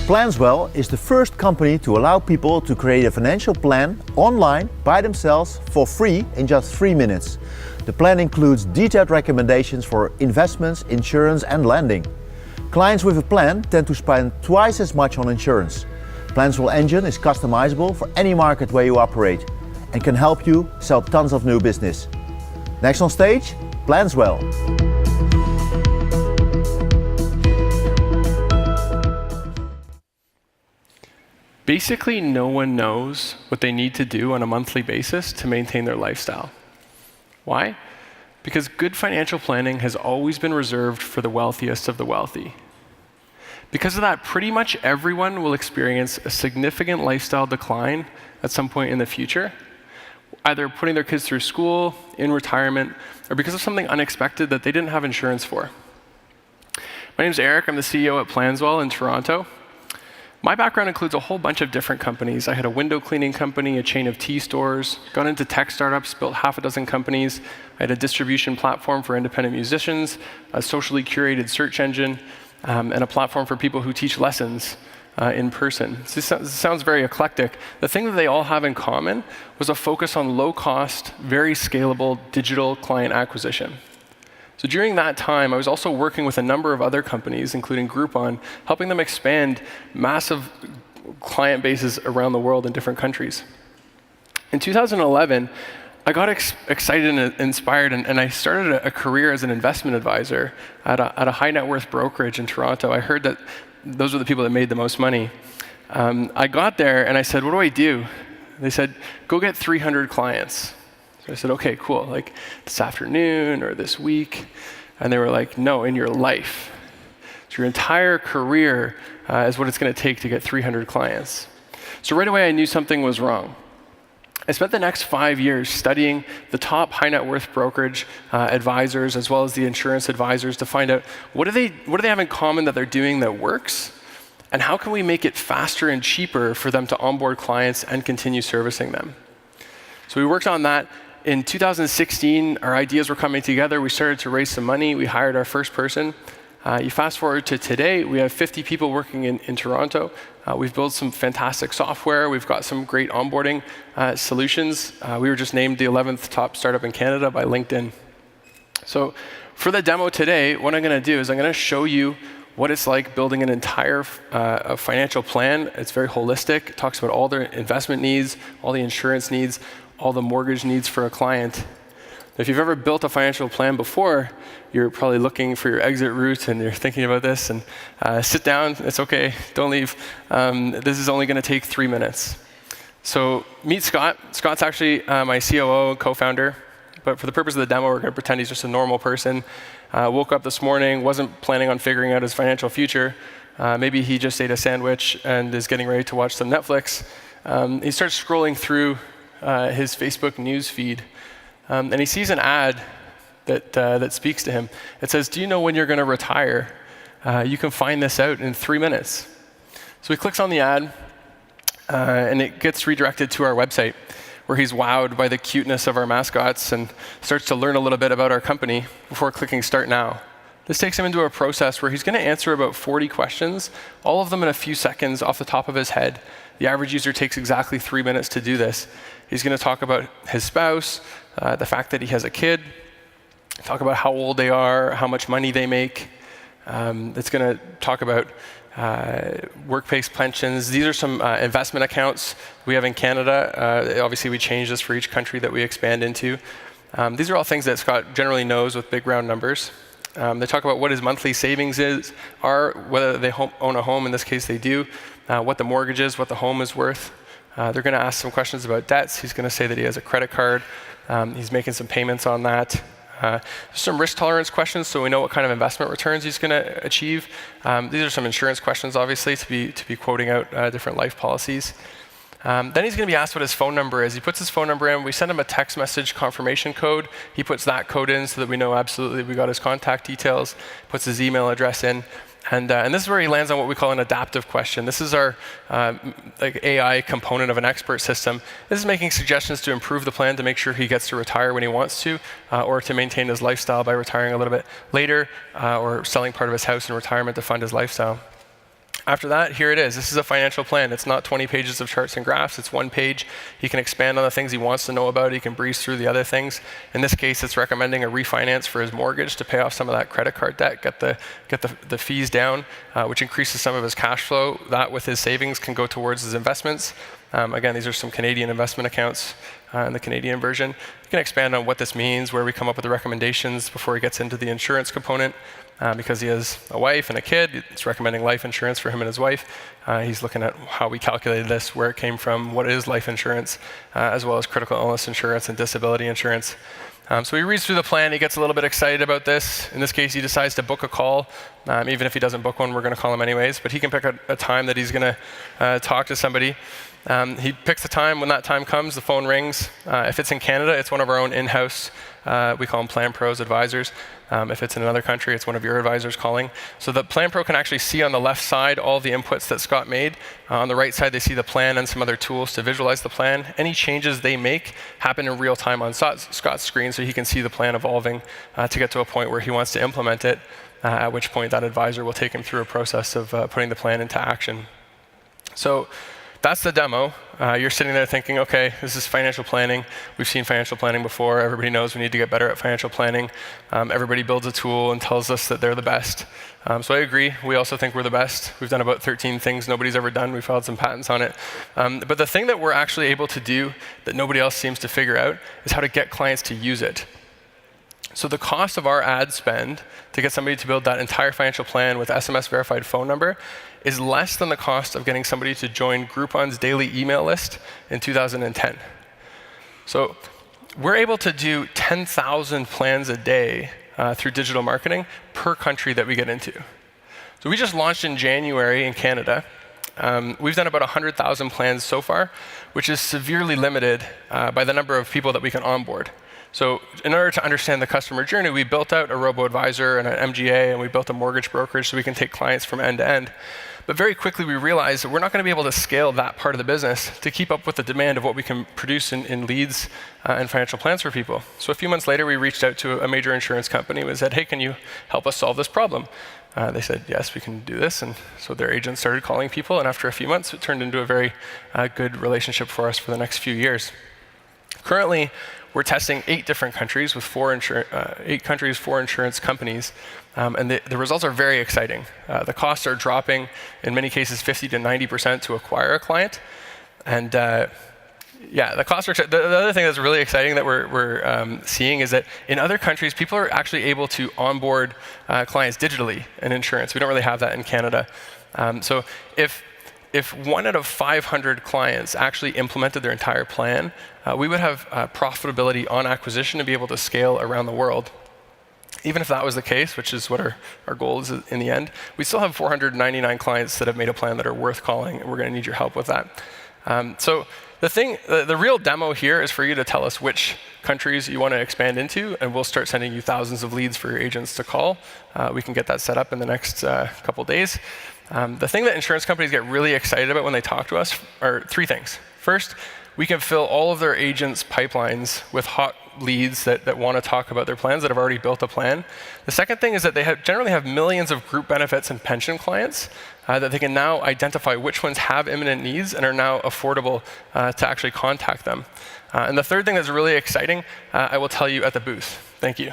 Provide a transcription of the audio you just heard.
Planswell is the first company to allow people to create a financial plan online by themselves for free in just 3 minutes. The plan includes detailed recommendations for investments, insurance and lending. Clients with a plan tend to spend twice as much on insurance. Planswell Engine is customizable for any market where you operate and can help you sell tons of new business. Next on stage, Planswell. Basically, no one knows what they need to do on a monthly basis to maintain their lifestyle. Why? Because good financial planning has always been reserved for the wealthiest of the wealthy. Because of that, pretty much everyone will experience a significant lifestyle decline at some point in the future, either putting their kids through school, in retirement, or because of something unexpected that they didn't have insurance for. My name is Eric. I'm the CEO at Planswell in Toronto. My background includes a whole bunch of different companies. I had a window cleaning company, a chain of tea stores, got into tech startups, built half a dozen companies. I had a distribution platform for independent musicians, a socially curated search engine, and a platform for people who teach lessons in person. So this sounds very eclectic. The thing that they all have in common was a focus on low-cost, very scalable digital client acquisition. So during that time, I was also working with a number of other companies, including Groupon, helping them expand massive client bases around the world in different countries. In 2011, I got excited and inspired, and I started a career as an investment advisor at a high net worth brokerage in Toronto. I heard that those were the people that made the most money. I got there, and I said, what do I do? They said, go get 300 clients. So I said, okay, cool, like this afternoon or this week. And they were like, no, in your life. So your entire career is what it's going to take to get 300 clients. So right away, I knew something was wrong. I spent the next 5 years studying the top high net worth brokerage advisors, as well as the insurance advisors, to find out what do they have in common that they're doing that works, and how can we make it faster and cheaper for them to onboard clients and continue servicing them. So we worked on that. In 2016, our ideas were coming together. We started to raise some money. We hired our first person. You fast forward to today, we have 50 people working in Toronto. We've built some fantastic software. We've got some great onboarding solutions. We were just named the 11th top startup in Canada by LinkedIn. So for the demo today, what I'm going to do is I'm going to show you what it's like building an entire financial plan. It's very holistic. It talks about all their investment needs, all the insurance needs, all the mortgage needs for a client. If you've ever built a financial plan before, you're probably looking for your exit route and you're thinking about this, and sit down, it's okay, don't leave. This is only going to take 3 minutes. So meet Scott. Scott's actually my COO and co-founder, but for the purpose of the demo, we're going to pretend he's just a normal person. Woke up this morning, wasn't planning on figuring out his financial future. Maybe he just ate a sandwich and is getting ready to watch some Netflix. He starts scrolling through his Facebook news feed, and he sees an ad that speaks to him. It says, do you know when you're going to retire? You can find this out in 3 minutes. So he clicks on the ad, and it gets redirected to our website, where he's wowed by the cuteness of our mascots and starts to learn a little bit about our company before clicking Start Now. This takes him into a process where he's going to answer about 40 questions, all of them in a few seconds off the top of his head. The average user takes exactly 3 minutes to do this. He's going to talk about his spouse, the fact that he has a kid, talk about how old they are, how much money they make. It's going to talk about workplace pensions. These are some investment accounts we have in Canada. Obviously, we change this for each country that we expand into. These are all things that Scott generally knows with big round numbers. They talk about what his monthly savings are, whether they own a home, in this case they do, what the mortgage is, what the home is worth. They're going to ask some questions about debts. He's going to say that he has a credit card. He's making some payments on that. Some risk tolerance questions, so we know what kind of investment returns he's going to achieve. These are some insurance questions, obviously, to be quoting out different life policies. Then he's going to be asked what his phone number is. He puts his phone number in. We send him a text message confirmation code. He puts that code in so that we know absolutely we got his contact details, puts his email address in. And this is where he lands on what we call an adaptive question. This is our like AI component of an expert system. This is making suggestions to improve the plan to make sure he gets to retire when he wants to, or to maintain his lifestyle by retiring a little bit later, or selling part of his house in retirement to fund his lifestyle. After that, here it is. This is a financial plan. It's not 20 pages of charts and graphs. It's 1 page. He can expand on the things he wants to know about. He can breeze through the other things. In this case, it's recommending a refinance for his mortgage to pay off some of that credit card debt, get the fees down, which increases some of his cash flow. That, with his savings, can go towards his investments. Again, these are some Canadian investment accounts in the Canadian version. You can expand on what this means, where we come up with the recommendations before he gets into the insurance component. Because he has a wife and a kid, it's recommending life insurance for him and his wife. He's looking at how we calculated this, where it came from, what is life insurance, as well as critical illness insurance and disability insurance. So he reads through the plan, he gets a little bit excited about this. In this case, he decides to book a call. Even if he doesn't book one, we're going to call him anyways. But he can pick a time that he's going to talk to somebody. He picks the time. When that time comes, the phone rings. If it's in Canada, it's one of our own in-house, we call them Plan Pros advisors. If it's in another country, it's one of your advisors calling. So the Plan Pro can actually see on the left side all the inputs that Scott made. On the right side, they see the plan and some other tools to visualize the plan. Any changes they make happen in real time on Scott's screen, so he can see the plan evolving to get to a point where he wants to implement it, at which point that advisor will take him through a process of putting the plan into action. So that's the demo. You're sitting there thinking, okay, this is financial planning. We've seen financial planning before. Everybody knows we need to get better at financial planning. Everybody builds a tool and tells us that they're the best. So I agree. We also think we're the best. We've done about 13 things nobody's ever done. We filed some patents on it. But the thing that we're actually able to do that nobody else seems to figure out is how to get clients to use it. So the cost of our ad spend to get somebody to build that entire financial plan with SMS verified phone number is less than the cost of getting somebody to join Groupon's daily email list in 2010. So we're able to do 10,000 plans a day through digital marketing per country that we get into. So we just launched in January in Canada. We've done about 100,000 plans so far, which is severely limited by the number of people that we can onboard. So in order to understand the customer journey, we built out a robo-advisor and an MGA, and we built a mortgage brokerage so we can take clients from end to end. But very quickly, we realized that we're not going to be able to scale that part of the business to keep up with the demand of what we can produce in leads and financial plans for people. So a few months later, we reached out to a major insurance company and said, hey, can you help us solve this problem? They said, yes, we can do this. And so their agents started calling people. And after a few months, it turned into a very good relationship for us for the next few years. Currently, we're testing 8 different countries with 4 insurance companies, and the results are very exciting. The costs are dropping, in many cases, 50 to 90% to acquire a client. And yeah, the costs are. The other thing that's really exciting that we're seeing is that in other countries, people are actually able to onboard clients digitally in insurance. We don't really have that in Canada. So if 1 out of 500 clients actually implemented their entire plan, we would have profitability on acquisition to be able to scale around the world. Even if that was the case, which is what our goal is in the end, we still have 499 clients that have made a plan that are worth calling, and we're going to need your help with that. So the real demo here is for you to tell us which countries you want to expand into, and we'll start sending you thousands of leads for your agents to call. We can get that set up in the next couple days. The thing that insurance companies get really excited about when they talk to us are 3 things. First, we can fill all of their agents' pipelines with hot leads that want to talk about their plans, that have already built a plan. The second thing is that they generally have millions of group benefits and pension clients that they can now identify which ones have imminent needs and are now affordable to actually contact them. And the third thing that's really exciting, I will tell you at the booth. Thank you.